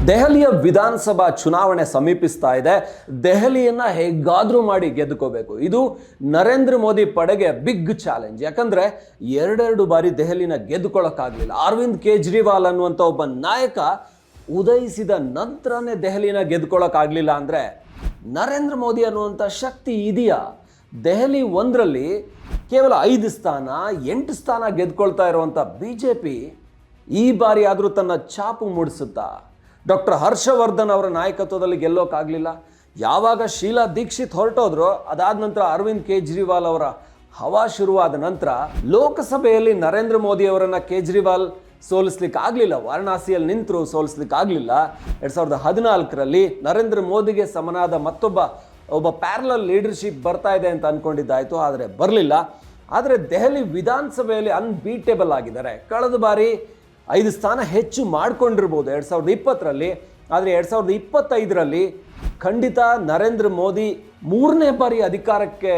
ದೆಹಲಿಯ ವಿಧಾನಸಭಾ ಚುನಾವಣೆ ಸಮೀಪಿಸ್ತಾ ಇದೆ. ದೆಹಲಿಯನ್ನ ಹೇಗಾದ್ರೂ ಮಾಡಿ ಗೆದ್ದುಕೋಬೇಕು. ಇದು ನರೇಂದ್ರ ಮೋದಿ ಪಡೆಗೆ ಬಿಗ್ ಚಾಲೆಂಜ್. ಯಾಕಂದ್ರೆ ಎರಡೆರಡು ಬಾರಿ ದೆಹಲಿನ ಗೆದ್ದುಕೊಳ್ಳೋಕ್ಕಾಗಲಿಲ್ಲ. ಅರವಿಂದ್ ಕೇಜ್ರಿವಾಲ್ ಅನ್ನುವಂಥ ಒಬ್ಬ ನಾಯಕ ಉದಯಿಸಿದ ನಂತರನೇ ದೆಹಲಿನ ಗೆದ್ದುಕೊಳ್ಳೋಕ್ಕಾಗಲಿಲ್ಲ ಅಂದ್ರೆ ನರೇಂದ್ರ ಮೋದಿ ಅನ್ನುವಂಥ ಶಕ್ತಿ ಇದೆಯಾ? ದೆಹಲಿ ಒಂದರಲ್ಲಿ ಕೇವಲ 5 ಸ್ಥಾನ 8 ಸ್ಥಾನ ಗೆದ್ಕೊಳ್ತಾ ಇರುವಂಥ ಬಿಜೆಪಿ ಈ ಬಾರಿ ಆದರೂ ತನ್ನ ಛಾಪು ಮೂಡಿಸುತ್ತಾ? ಡಾಕ್ಟರ್ ಹರ್ಷವರ್ಧನ್ ಅವರ ನಾಯಕತ್ವದಲ್ಲಿ ಗೆಲ್ಲೋಕ್ಕಾಗಲಿಲ್ಲ. ಯಾವಾಗ ಶೀಲಾ ದೀಕ್ಷಿತ್ ಹೊರಟೋದ್ರು, ಅದಾದ ನಂತರ ಅರವಿಂದ್ ಕೇಜ್ರಿವಾಲ್ ಅವರ ಹವಾ ಶುರುವಾದ ನಂತರ ಲೋಕಸಭೆಯಲ್ಲಿ ನರೇಂದ್ರ ಮೋದಿ ಅವರನ್ನು ಕೇಜ್ರಿವಾಲ್ ಸೋಲಿಸ್ಲಿಕ್ಕೆ ಆಗಲಿಲ್ಲ. ವಾರಣಾಸಿಯಲ್ಲಿ ನಿಂತರು, ಸೋಲಿಸ್ಲಿಕ್ಕೆ ಆಗಲಿಲ್ಲ. 2014ರಲ್ಲಿ ನರೇಂದ್ರ ಮೋದಿಗೆ ಸಮನಾದ ಒಬ್ಬ ಪ್ಯಾರಲಲ್ ಲೀಡರ್ಶಿಪ್ ಬರ್ತಾ ಇದೆ ಅಂತ ಅಂದ್ಕೊಂಡಿದ್ದಾಯಿತು, ಆದರೆ ಬರಲಿಲ್ಲ. ಆದರೆ ದೆಹಲಿ ವಿಧಾನಸಭೆಯಲ್ಲಿ ಅನ್ಬೀಟೇಬಲ್ ಆಗಿದ್ದಾರೆ. ಕಳೆದ ಬಾರಿ 5 ಸ್ಥಾನ ಹೆಚ್ಚು ಮಾಡಿಕೊಂಡಿರ್ಬೋದು 2020ರಲ್ಲಿ. ಆದರೆ 2025ರಲ್ಲಿ ಖಂಡಿತ ನರೇಂದ್ರ ಮೋದಿ 3ನೇ ಬಾರಿ ಅಧಿಕಾರಕ್ಕೆ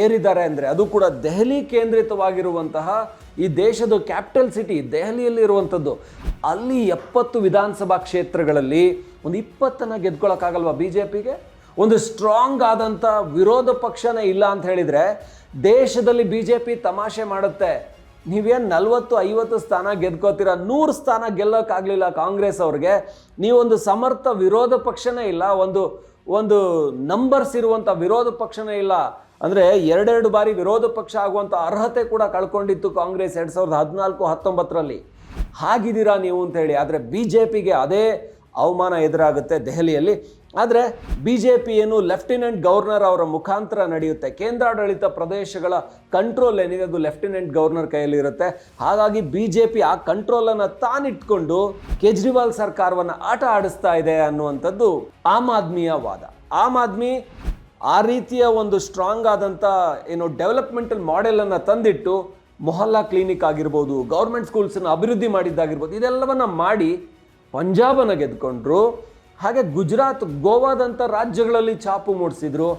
ಏರಿದ್ದಾರೆ ಅಂದರೆ, ಅದು ಕೂಡ ದೆಹಲಿ ಕೇಂದ್ರಿತವಾಗಿರುವಂತಹ ಈ ದೇಶದ ಕ್ಯಾಪಿಟಲ್ ಸಿಟಿ ದೆಹಲಿಯಲ್ಲಿ ಇರುವಂಥದ್ದು. ಅಲ್ಲಿ 70 ವಿಧಾನಸಭಾ ಕ್ಷೇತ್ರಗಳಲ್ಲಿ ಒಂದು 20ನ್ನು ಗೆದ್ಕೊಳ್ಳೋಕ್ಕಾಗಲ್ವಾ ಬಿಜೆಪಿಗೆ? ಒಂದು ಸ್ಟ್ರಾಂಗ್ ಆದಂಥ ವಿರೋಧ ಪಕ್ಷನೇ ಇಲ್ಲ ಅಂತ ಹೇಳಿದರೆ ದೇಶದಲ್ಲಿ ಬಿಜೆಪಿ ತಮಾಷೆ ಮಾಡುತ್ತೆ. ನೀವೇನು 40-50 ಸ್ಥಾನ ಗೆದ್ಕೋತೀರ, 100 ಸ್ಥಾನ ಗೆಲ್ಲೋಕ್ಕಾಗಲಿಲ್ಲ ಕಾಂಗ್ರೆಸ್ ಅವ್ರಿಗೆ. ನೀವೊಂದು ಸಮರ್ಥ ವಿರೋಧ ಪಕ್ಷನೇ ಇಲ್ಲ, ಒಂದು ನಂಬರ್ಸ್ ಇರುವಂಥ ವಿರೋಧ ಪಕ್ಷನೇ ಇಲ್ಲ. ಅಂದರೆ 2 ಬಾರಿ ವಿರೋಧ ಪಕ್ಷ ಆಗುವಂಥ ಅರ್ಹತೆ ಕೂಡ ಕಳ್ಕೊಂಡಿತ್ತು ಕಾಂಗ್ರೆಸ್ 2014-19ರಲ್ಲಿ. ಹಾಗಿದ್ದೀರಾ ನೀವು ಅಂತ ಹೇಳಿ. ಆದರೆ ಬಿಜೆಪಿಗೆ ಅದೇ ಅವಮಾನ ಎದುರಾಗುತ್ತೆ ದೆಹಲಿಯಲ್ಲಿ. ಆದರೆ ಬಿಜೆಪಿ ಏನು ಲೆಫ್ಟಿನೆಂಟ್ ಗವರ್ನರ್ ಅವರ ಮುಖಾಂತರ ನಡೆಯುತ್ತೆ. ಕೇಂದ್ರಾಡಳಿತ ಪ್ರದೇಶಗಳ ಕಂಟ್ರೋಲ್ ಏನಿದೆ ಅದು ಲೆಫ್ಟಿನೆಂಟ್ ಗವರ್ನರ್ ಕೈಯಲ್ಲಿರುತ್ತೆ. ಹಾಗಾಗಿ ಬಿಜೆಪಿ ಆ ಕಂಟ್ರೋಲನ್ನು ತಾನಿಟ್ಕೊಂಡು ಕೇಜ್ರಿವಾಲ್ ಸರ್ಕಾರವನ್ನು ಆಟ ಆಡಿಸ್ತಾ ಇದೆ ಅನ್ನುವಂಥದ್ದು ಆಮ್ ಆದ್ಮಿಯ ವಾದ. ಆಮ್ ಆದ್ಮಿ ಆ ರೀತಿಯ ಒಂದು ಸ್ಟ್ರಾಂಗ್ ಆದಂಥ ಡೆವಲಪ್ಮೆಂಟಲ್ ಮಾಡೆಲನ್ನು ತಂದಿಟ್ಟು ಮೊಹಲ್ಲಾ ಕ್ಲಿನಿಕ್ ಆಗಿರ್ಬೋದು, ಗೌರ್ಮೆಂಟ್ ಸ್ಕೂಲ್ಸನ್ನು ಅಭಿವೃದ್ಧಿ ಮಾಡಿದ್ದಾಗಿರ್ಬೋದು, ಇದೆಲ್ಲವನ್ನ ಮಾಡಿ ಪಂಜಾಬನ್ನು ಗೆದ್ಕೊಂಡ್ರು. ಹಾಗೆ ಗುಜರಾತ್, ಗೋವಾದಂಥ ರಾಜ್ಯಗಳಲ್ಲಿ ಛಾಪು ಮೂಡಿಸಿದ್ರು.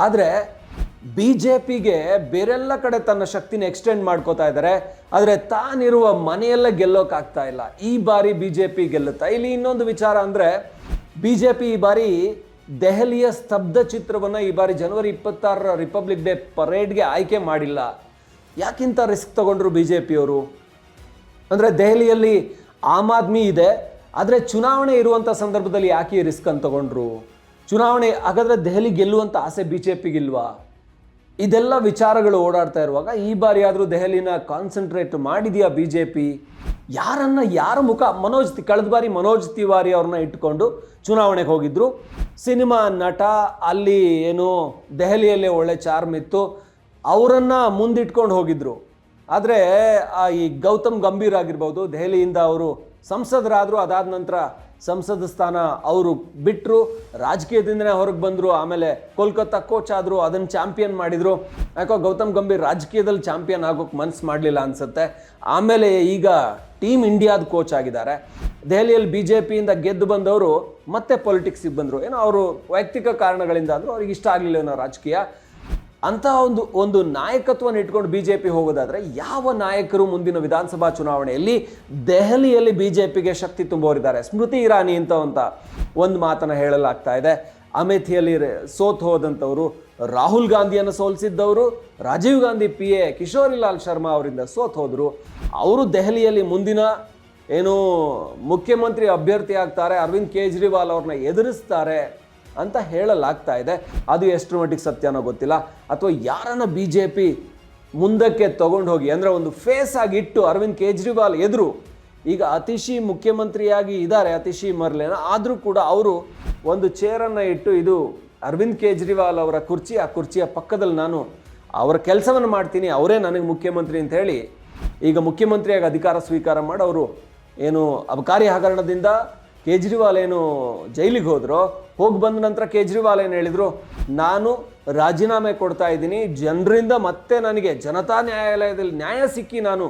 ಆದರೆ ಬಿಜೆಪಿಗೆ ಬೇರೆಲ್ಲ ಕಡೆ ತನ್ನ ಶಕ್ತಿನ ಎಕ್ಸ್ಟೆಂಡ್ ಮಾಡ್ಕೋತಾ ಇದ್ದಾರೆ. ಆದರೆ ತಾನಿರುವ ಮನೆಯಲ್ಲೇ ಗೆಲ್ಲೋಕ್ಕಾಗ್ತಾ ಇಲ್ಲ. ಈ ಬಾರಿ ಬಿಜೆಪಿ ಗೆಲ್ಲುತ್ತಾ? ಇಲ್ಲಿ ಇನ್ನೊಂದು ವಿಚಾರ ಅಂದರೆ, ಬಿಜೆಪಿ ಈ ಬಾರಿ ದೆಹಲಿಯ ಸ್ತಬ್ಧ ಚಿತ್ರವನ್ನು ಈ ಬಾರಿ ಜನವರಿ 26ರ ರಿಪಬ್ಲಿಕ್ ಡೇ ಪರೇಡ್ಗೆ ಆಯ್ಕೆ ಮಾಡಿಲ್ಲ. ಯಾಕಿಂತ ರಿಸ್ಕ್ ತಗೊಂಡ್ರು ಬಿಜೆಪಿಯವರು? ಅಂದರೆ ದೆಹಲಿಯಲ್ಲಿ ಆಮ್ ಆದ್ಮಿ ಇದೆ, ಆದರೆ ಚುನಾವಣೆ ಇರುವಂಥ ಸಂದರ್ಭದಲ್ಲಿ ಯಾಕೆ ರಿಸ್ಕ್ ಅಂತ ತಗೊಂಡ್ರು? ಚುನಾವಣೆ ಹಾಗಾದರೆ ದೆಹಲಿ ಗೆಲ್ಲುವಂಥ ಆಸೆ ಬಿಜೆಪಿಗಿಲ್ವಾ? ಇದೆಲ್ಲ ವಿಚಾರಗಳು ಓಡಾಡ್ತಾ ಇರುವಾಗ ಈ ಬಾರಿ ಆದರೂ ದೆಹಲಿನ ಕಾನ್ಸಂಟ್ರೇಟ್ ಮಾಡಿದೆಯಾ ಬಿಜೆಪಿ? ಯಾರ ಮುಖ? ಕಳೆದ ಬಾರಿ ಮನೋಜ್ ತಿವಾರಿ ಅವ್ರನ್ನ ಇಟ್ಕೊಂಡು ಚುನಾವಣೆಗೆ ಹೋಗಿದ್ರು. ಸಿನಿಮಾ ನಟ, ಅಲ್ಲಿ ದೆಹಲಿಯಲ್ಲೇ ಒಳ್ಳೆ ಚಾರ್ಮ್ ಇತ್ತು, ಅವರನ್ನು ಮುಂದಿಟ್ಕೊಂಡು ಹೋಗಿದ್ರು. ಆದರೆ ಈ ಗೌತಮ್ ಗಂಭೀರ್ ಆಗಿರ್ಬೋದು, ದೆಹಲಿಯಿಂದ ಅವರು ಸಂಸದರಾದರು. ಅದಾದ ನಂತರ ಸಂಸದ ಸ್ಥಾನ ಅವರು ಬಿಟ್ಟರು, ರಾಜಕೀಯದಿಂದನೇ ಹೊರಗೆ ಬಂದರು. ಆಮೇಲೆ ಕೋಲ್ಕತ್ತಾ ಕೋಚ್ ಆದರು, ಅದನ್ನು ಚಾಂಪಿಯನ್ ಮಾಡಿದರು. ಯಾಕೋ ಗೌತಮ್ ಗಂಭೀರ್ ರಾಜಕೀಯದಲ್ಲಿ ಚಾಂಪಿಯನ್ ಆಗೋಕ್ಕೆ ಮನಸ್ಸು ಮಾಡಲಿಲ್ಲ ಅನಿಸುತ್ತೆ. ಆಮೇಲೆ ಈಗ ಟೀಮ್ ಇಂಡಿಯಾದ ಕೋಚ್ ಆಗಿದ್ದಾರೆ. ದೆಹಲಿಯಲ್ಲಿ ಬಿಜೆಪಿಯಿಂದ ಗೆದ್ದು ಬಂದವರು ಮತ್ತೆ ಪೊಲಿಟಿಕ್ಸಿಗೆ ಬಂದರು. ಅವರು ವೈಯಕ್ತಿಕ ಕಾರಣಗಳಿಂದ ಆದರೂ ಅವ್ರಿಗೆ ಇಷ್ಟ ಆಗಲಿಲ್ಲ ರಾಜಕೀಯ. ಅಂಥ ಒಂದು ನಾಯಕತ್ವವನ್ನು ಇಟ್ಕೊಂಡು ಬಿಜೆಪಿ ಹೋಗೋದಾದರೆ ಯಾವ ನಾಯಕರು ಮುಂದಿನ ವಿಧಾನಸಭಾ ಚುನಾವಣೆಯಲ್ಲಿ ದೆಹಲಿಯಲ್ಲಿ ಬಿಜೆಪಿಗೆ ಶಕ್ತಿ ತುಂಬೋರಿದ್ದಾರೆ? ಸ್ಮೃತಿ ಇರಾನಿ ಅಂತ ಒಂದು ಮಾತನ್ನು ಹೇಳಲಾಗ್ತಾ ಇದೆ. ಅಮೇಥಿಯಲ್ಲಿ ಸೋತ್ ಹೋದಂಥವರು, ರಾಹುಲ್ ಗಾಂಧಿಯನ್ನು ಸೋಲಿಸಿದ್ದವರು, ರಾಜೀವ್ ಗಾಂಧಿ PA ಕಿಶೋರಿಲಾಲ್ ಶರ್ಮಾ ಅವರಿಂದ ಸೋತ್ ಹೋದರು. ಅವರು ದೆಹಲಿಯಲ್ಲಿ ಮುಂದಿನ ಮುಖ್ಯಮಂತ್ರಿ ಅಭ್ಯರ್ಥಿ ಆಗ್ತಾರೆ, ಅರವಿಂದ್ ಕೇಜ್ರಿವಾಲ್ ಅವ್ರನ್ನ ಎದುರಿಸ್ತಾರೆ ಅಂತ ಹೇಳಲಾಗ್ತಾ ಇದೆ. ಅದು ಎಷ್ಟರ ಮಟ್ಟಿಗೆ ಸತ್ಯನೋ ಗೊತ್ತಿಲ್ಲ. ಅಥವಾ ಯಾರನ್ನ ಬಿಜೆಪಿ ಮುಂದಕ್ಕೆ ತಗೊಂಡು ಹೋಗಿ ಅಂದರೆ ಒಂದು ಫೇಸ್ ಆಗಿ ಇಟ್ಟು ಅರವಿಂದ್ ಕೇಜ್ರಿವಾಲ್ ಎದುರು, ಈಗ ಅತಿಶಿ ಮುಖ್ಯಮಂತ್ರಿಯಾಗಿ ಇದ್ದಾರೆ, ಅತಿಶಿ ಮರ್ಲೇನ, ಆದರೂ ಕೂಡ ಅವರು ಒಂದು ಚೇರನ್ನು ಇಟ್ಟು ಇದು ಅರವಿಂದ್ ಕೇಜ್ರಿವಾಲ್ ಅವರ ಕುರ್ಚಿ, ಆ ಕುರ್ಚಿಯ ಪಕ್ಕದಲ್ಲಿ ನಾನು ಅವರ ಕೆಲಸವನ್ನು ಮಾಡ್ತೀನಿ, ಅವರೇ ನನಗೆ ಮುಖ್ಯಮಂತ್ರಿ ಅಂತ ಹೇಳಿ ಈಗ ಮುಖ್ಯಮಂತ್ರಿಯಾಗಿ ಅಧಿಕಾರ ಸ್ವೀಕಾರ ಮಾಡಿ ಅವರು ಅಬಕಾರಿ ಹಗರಣದಿಂದ ಕೇಜ್ರಿವಾಲ್ ಜೈಲಿಗೆ ಹೋದ್ರು. ಹೋಗಿ ಬಂದ ನಂತರ ಕೇಜ್ರಿವಾಲ್ ಹೇಳಿದರು, ನಾನು ರಾಜೀನಾಮೆ ಕೊಡ್ತಾ ಇದ್ದೀನಿ, ಜನರಿಂದ ಮತ್ತೆ ನನಗೆ ಜನತಾ ನ್ಯಾಯಾಲಯದಲ್ಲಿ ನ್ಯಾಯ ಸಿಕ್ಕಿ ನಾನು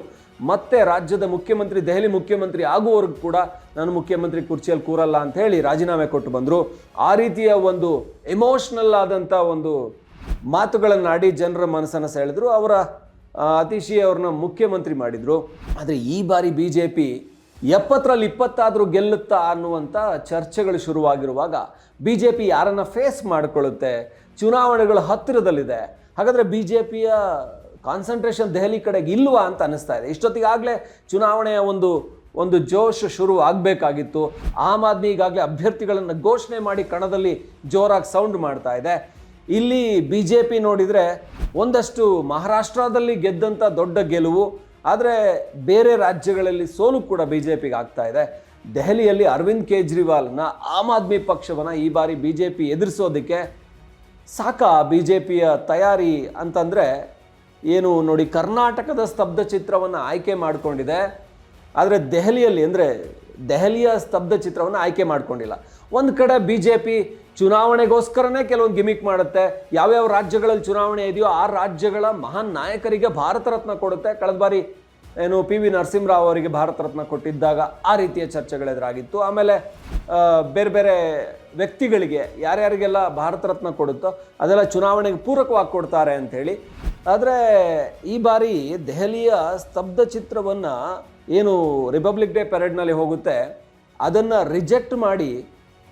ಮತ್ತೆ ರಾಜ್ಯದ ಮುಖ್ಯಮಂತ್ರಿ, ದೆಹಲಿ ಮುಖ್ಯಮಂತ್ರಿ ಆಗುವವರೆಗೂ ಕೂಡ ನಾನು ಮುಖ್ಯಮಂತ್ರಿ ಕುರ್ಚಿಯಲ್ಲಿ ಕೂರಲ್ಲ ಅಂತ ಹೇಳಿ ರಾಜೀನಾಮೆ ಕೊಟ್ಟು ಬಂದರು. ಆ ರೀತಿಯ ಒಂದು ಎಮೋಷ್ನಲ್ ಆದಂಥ ಒಂದು ಮಾತುಗಳನ್ನಾಡಿ ಜನರ ಮನಸ್ಸನ್ನು ಸೆಳೆದ್ರು. ಅವರ ಅತಿಶಿ ಅವ್ರನ್ನ ಮುಖ್ಯಮಂತ್ರಿ ಮಾಡಿದರು. ಆದರೆ ಈ ಬಾರಿ ಬಿಜೆಪಿ 70ರಲ್ಲಿ 20 ಗೆಲ್ಲುತ್ತಾ ಅನ್ನುವಂಥ ಚರ್ಚೆಗಳು ಶುರುವಾಗಿರುವಾಗ BJP ಯಾರನ್ನ ಫೇಸ್ ಮಾಡಿಕೊಳ್ಳುತ್ತೆ? ಚುನಾವಣೆಗಳು ಹತ್ತಿರದಲ್ಲಿದೆ, ಹಾಗಾದರೆ BJPಯ ಕಾನ್ಸಂಟ್ರೇಷನ್ ದೆಹಲಿ ಕಡೆಗೆ ಇಲ್ವಾ ಅಂತ ಅನ್ನಿಸ್ತಾ ಇದೆ. ಇಷ್ಟೊತ್ತಿಗಾಗಲೇ ಚುನಾವಣೆಯ ಒಂದು ಜೋಶ್ ಶುರು ಆಗಬೇಕಾಗಿತ್ತು. ಆಮ್ ಆದ್ಮಿ ಈಗಾಗಲೇ ಅಭ್ಯರ್ಥಿಗಳನ್ನು ಘೋಷಣೆ ಮಾಡಿ ಕಣದಲ್ಲಿ ಜೋರಾಗಿ ಸೌಂಡ್ ಮಾಡ್ತಾ ಇದೆ. ಇಲ್ಲಿ BJP ನೋಡಿದರೆ ಒಂದಷ್ಟು ಮಹಾರಾಷ್ಟ್ರದಲ್ಲಿ ಗೆದ್ದಂಥ ದೊಡ್ಡ ಗೆಲುವು, ಆದರೆ ಬೇರೆ ರಾಜ್ಯಗಳಲ್ಲಿ ಸೋಲು ಕೂಡ BJPಗೆ ಆಗ್ತಾ ಇದೆ. ದೆಹಲಿಯಲ್ಲಿ ಅರವಿಂದ್ ಕೇಜ್ರಿವಾಲ್ನ ಆಮ್ ಆದ್ಮಿ ಪಕ್ಷವನ್ನು ಈ ಬಾರಿ BJP ಎದುರಿಸೋದಕ್ಕೆ ಸಾಕಾ BJPಯ ತಯಾರಿ ಅಂತಂದರೆ ಏನು ನೋಡಿ, ಕರ್ನಾಟಕದ ಸ್ತಬ್ಧ ಚಿತ್ರವನ್ನು ಆಯ್ಕೆ ಮಾಡಿಕೊಂಡಿದೆ, ಆದರೆ ದೆಹಲಿಯಲ್ಲಿ ಅಂದರೆ ದೆಹಲಿಯ ಸ್ತಬ್ಧ ಚಿತ್ರವನ್ನು ಆಯ್ಕೆ ಮಾಡ್ಕೊಂಡಿಲ್ಲ. ಒಂದು ಕಡೆ BJP ಚುನಾವಣೆಗೋಸ್ಕರನೇ ಕೆಲವೊಂದು ಗಿಮಿಕ್ ಮಾಡುತ್ತೆ. ಯಾವ್ಯಾವ ರಾಜ್ಯಗಳಲ್ಲಿ ಚುನಾವಣೆ ಇದೆಯೋ ಆ ರಾಜ್ಯಗಳ ಮಹಾನ್ ನಾಯಕರಿಗೆ ಭಾರತ ರತ್ನ ಕೊಡುತ್ತೆ. ಕಳೆದ ಬಾರಿ ಏನು PV ನರಸಿಂಹರಾವ್ ಅವರಿಗೆ ಭಾರತ ರತ್ನ ಕೊಟ್ಟಿದ್ದಾಗ ಆ ರೀತಿಯ ಚರ್ಚೆಗಳೆದುರಾಗಿತ್ತು. ಆಮೇಲೆ ಬೇರೆ ಬೇರೆ ವ್ಯಕ್ತಿಗಳಿಗೆ ಯಾರ್ಯಾರಿಗೆಲ್ಲ ಭಾರತ ರತ್ನ ಕೊಡುತ್ತೋ ಅದೆಲ್ಲ ಚುನಾವಣೆಗೆ ಪೂರಕವಾಗಿ ಕೊಡ್ತಾರೆ ಅಂಥೇಳಿ. ಆದರೆ ಈ ಬಾರಿ ದೆಹಲಿಯ ಸ್ತಬ್ಧ ಚಿತ್ರವನ್ನು ಏನು ರಿಪಬ್ಲಿಕ್ ಡೇ ಪೆರೇಡ್ನಲ್ಲಿ ಹೋಗುತ್ತೆ ಅದನ್ನು ರಿಜೆಕ್ಟ್ ಮಾಡಿ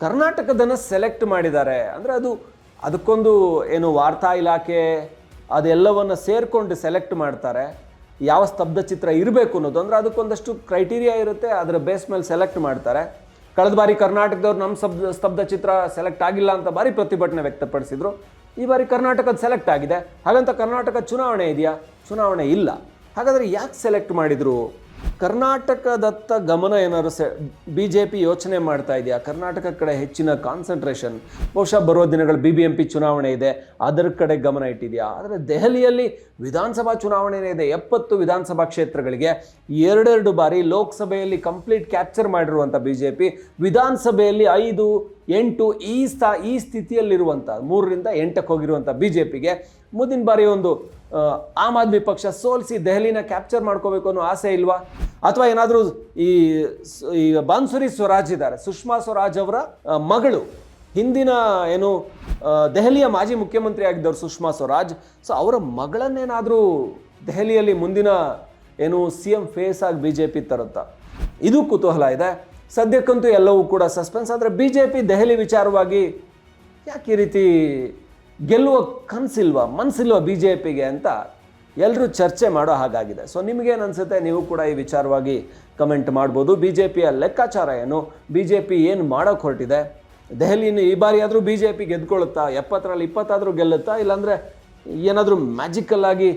ಕರ್ನಾಟಕದನ್ನು ಸೆಲೆಕ್ಟ್ ಮಾಡಿದ್ದಾರೆ. ಅಂದರೆ ಅದಕ್ಕೊಂದು ಏನು ವಾರ್ತಾ ಇಲಾಖೆ ಅದೆಲ್ಲವನ್ನು ಸೇರಿಕೊಂಡು ಸೆಲೆಕ್ಟ್ ಮಾಡ್ತಾರೆ. ಯಾವ ಸ್ತಬ್ಧ ಚಿತ್ರ ಇರಬೇಕು ಅನ್ನೋದು, ಅಂದರೆ ಅದಕ್ಕೊಂದಷ್ಟು ಕ್ರೈಟೀರಿಯಾ ಇರುತ್ತೆ, ಅದರ ಬೇಸ್ ಮೇಲೆ ಸೆಲೆಕ್ಟ್ ಮಾಡ್ತಾರೆ. ಕಳೆದ ಬಾರಿ ಕರ್ನಾಟಕದವ್ರು ನಮ್ಮ ಸ್ತಬ್ಧ ಚಿತ್ರ ಸೆಲೆಕ್ಟ್ ಆಗಿಲ್ಲ ಅಂತ ಬಾರಿ ಪ್ರತಿಭಟನೆ ವ್ಯಕ್ತಪಡಿಸಿದ್ರು. ಈ ಬಾರಿ ಕರ್ನಾಟಕದ ಸೆಲೆಕ್ಟ್ ಆಗಿದೆ, ಹಾಗಂತ ಕರ್ನಾಟಕ ಚುನಾವಣೆ ಇದೆಯಾ? ಚುನಾವಣೆ ಇಲ್ಲ. ಹಾಗಾದರೆ ಯಾಕೆ ಸೆಲೆಕ್ಟ್ ಮಾಡಿದರು? ಕರ್ನಾಟಕದತ್ತ ಗಮನ ಏನಾದ್ರು BJP ಯೋಚನೆ ಮಾಡ್ತಾ ಇದೆಯಾ? ಕರ್ನಾಟಕ ಕಡೆ ಹೆಚ್ಚಿನ ಕಾನ್ಸಂಟ್ರೇಷನ್, ಬಹುಶಃ ಬರುವ ದಿನಗಳು BBMP ಚುನಾವಣೆ ಇದೆ, ಅದರ ಕಡೆ ಗಮನ ಇಟ್ಟಿದೆಯಾ? ಆದರೆ ದೆಹಲಿಯಲ್ಲಿ ವಿಧಾನಸಭಾ ಚುನಾವಣೆ ಇದೆ. 70 ವಿಧಾನಸಭಾ ಕ್ಷೇತ್ರಗಳಿಗೆ 2 ಬಾರಿ ಲೋಕಸಭೆಯಲ್ಲಿ ಕಂಪ್ಲೀಟ್ ಕ್ಯಾಪ್ಚರ್ ಮಾಡಿರುವಂಥ BJP ವಿಧಾನಸಭೆಯಲ್ಲಿ 5, 8 ಈ ಸ್ಥಿತಿಯಲ್ಲಿರುವಂಥ 3ರಿಂದ 8ಕ್ಕೆ ಹೋಗಿರುವಂಥ BJPಗೆ ಮುಂದಿನ ಬಾರಿ ಒಂದು ಆಮ್ ಆದ್ಮಿ ಪಕ್ಷ ಸೋಲಿಸಿ ದೆಹಲಿನ ಕ್ಯಾಪ್ಚರ್ ಮಾಡ್ಕೋಬೇಕು ಅನ್ನೋ ಆಸೆ ಇಲ್ವಾ? ಅಥವಾ ಏನಾದರೂ ಈ ಬಾನ್ಸುರಿ ಸ್ವರಾಜ್ ಇದ್ದಾರೆ, ಸುಷ್ಮಾ ಸ್ವರಾಜ್ ಅವರ ಮಗಳು, ಹಿಂದಿನ ಏನು ದೆಹಲಿಯ ಮಾಜಿ ಮುಖ್ಯಮಂತ್ರಿ ಆಗಿದ್ದವರು ಸುಷ್ಮಾ ಸ್ವರಾಜ್, ಸೊ ಅವರ ಮಗಳನ್ನೇನಾದರೂ ದೆಹಲಿಯಲ್ಲಿ ಮುಂದಿನ ಏನು CM ಫೇಸ್ ಆಗಿ BJP ತರುತ್ತಾ? ಇದು ಕುತೂಹಲ ಇದೆ. ಸದ್ಯಕ್ಕಂತೂ ಎಲ್ಲವೂ ಕೂಡ ಸಸ್ಪೆನ್ಸ್. ಆದರೆ BJP ದೆಹಲಿ ವಿಚಾರವಾಗಿ ಯಾಕೆ ಈ ರೀತಿ ಗೆಲ್ಲುವ ಮನಸ್ಸಿಲ್ವಾ BJPಗೆ ಅಂತ ಎಲ್ಲರೂ ಚರ್ಚೆ ಮಾಡೋ ಹಾಗಾಗಿದೆ. ಸೊ ನಿಮಗೇನು ಅನಿಸುತ್ತೆ? ನೀವು ಕೂಡ ಈ ವಿಚಾರವಾಗಿ ಕಮೆಂಟ್ ಮಾಡ್ಬೋದು. BJPಯ ಲೆಕ್ಕಾಚಾರ ಏನು? BJP ಏನು ಮಾಡೋಕ್ಕೆ ಹೊರಟಿದೆ? ದೆಹಲಿನ ಈ ಬಾರಿ ಆದರೂ BJP ಗೆದ್ಕೊಳ್ಳುತ್ತಾ? 70ರಲ್ಲಿ 20 ಗೆಲ್ಲುತ್ತಾ? ಇಲ್ಲಾಂದರೆ ಏನಾದರೂ ಮ್ಯಾಜಿಕಲ್ ಆಗಿ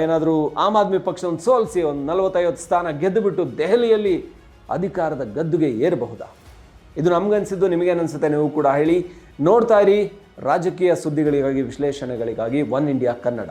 ಏನಾದರೂ ಆಮ್ ಆದ್ಮಿ ಪಕ್ಷವನ್ನು ಸೋಲಿಸಿ ಒಂದು 40-50 ಸ್ಥಾನ ಗೆದ್ದುಬಿಟ್ಟು ದೆಹಲಿಯಲ್ಲಿ ಅಧಿಕಾರದ ಗದ್ದುಗೆ ಏರಬಹುದಾ? ಇದು ನಮಗನ್ಸಿದ್ದು. ನಿಮಗೇನನ್ಸುತ್ತೆ? ನೀವು ಕೂಡ ಹೇಳಿ. ನೋಡ್ತಾ ಇರಿ ರಾಜಕೀಯ ಸುದ್ದಿಗಳಿಗಾಗಿ, ವಿಶ್ಲೇಷಣೆಗಳಿಗಾಗಿ ಒನ್ ಇಂಡಿಯಾ ಕನ್ನಡ.